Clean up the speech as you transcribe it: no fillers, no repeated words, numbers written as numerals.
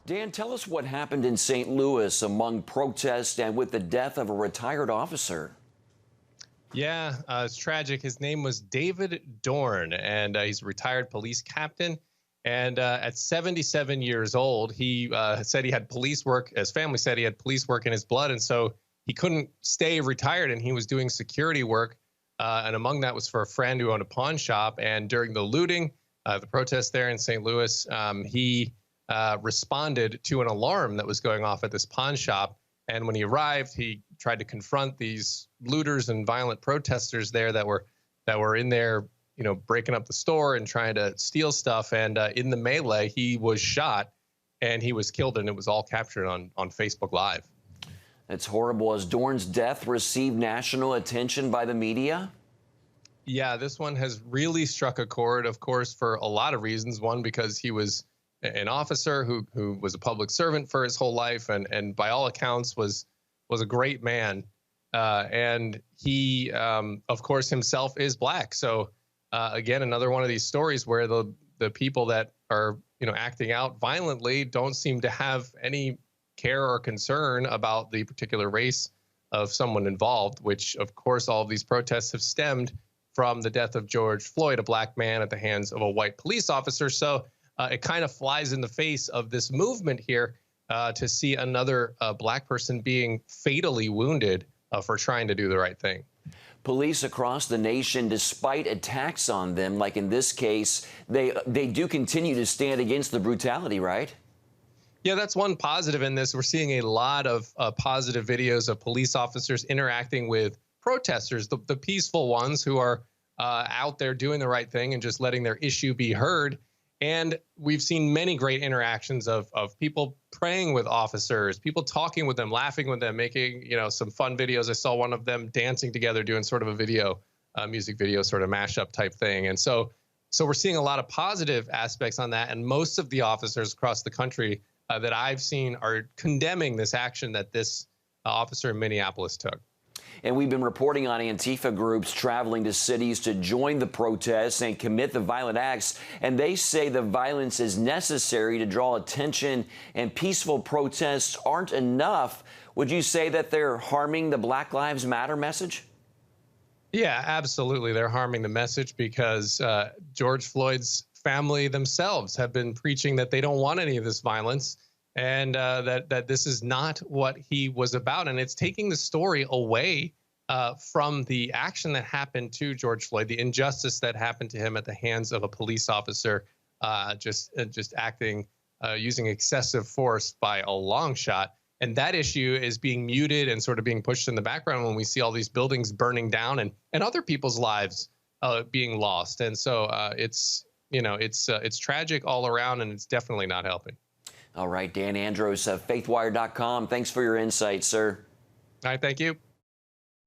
Dan, tell us what happened in St. Louis among protests and with the death of a retired officer. Yeah, it's tragic. His name was David Dorn, and he's a retired police captain. And at 77 years old, he said he had police work. His family said he had police work in his blood, and so he couldn't stay retired, and he was doing security work. And among that was for a friend who owned a pawn shop. And during the looting, the protest there in St. Louis, he responded to an alarm that was going off at this pawn shop. And when he arrived, he tried to confront these looters and violent protesters there that were in there, breaking up the store and trying to steal stuff. And in the melee, he was shot and he was killed, and it was all captured on Facebook Live. It's horrible. Has Dorn's death received national attention by the media? Yeah, this one has really struck a chord, of course, for a lot of reasons. One, because he was an officer who was a public servant for his whole life, and by all accounts was a great man. And he, of course, himself is black. So again, another one of these stories where the people that are acting out violently don't seem to have any care or concern about the particular race of someone involved, which, of course, all of these protests have stemmed from the death of George Floyd, a black man at the hands of a white police officer. So it kind of flies in the face of this movement here to see another black person being fatally wounded for trying to do the right thing. Police across the nation, despite attacks on them, like in this case, they do continue to stand against the brutality, right? Yeah, that's one positive in this. We're seeing a lot of positive videos of police officers interacting with protesters, the peaceful ones who are out there doing the right thing and just letting their issue be heard. And we've seen many great interactions of people praying with officers, people talking with them, laughing with them, making some fun videos. I saw one of them dancing together, doing sort of a video, music video, sort of mashup type thing. And so we're seeing a lot of positive aspects on that. And most of the officers across the country that I've seen are condemning this action that this officer in Minneapolis took. And we've been reporting on Antifa groups traveling to cities to join the protests and commit the violent acts. And they say the violence is necessary to draw attention, and peaceful protests aren't enough. Would you say that they're harming the Black Lives Matter message? Yeah, absolutely. They're harming the message because George Floyd's family themselves have been preaching that they don't want any of this violence, and that this is not what he was about. And it's taking the story away from the action that happened to George Floyd, the injustice that happened to him at the hands of a police officer, just acting, using excessive force by a long shot. And that issue is being muted and sort of being pushed in the background when we see all these buildings burning down and other people's lives being lost. And so it's tragic all around, and it's definitely not helping. All right, Dan Andros, faithwire.com. Thanks for your insight, sir. All right, thank you.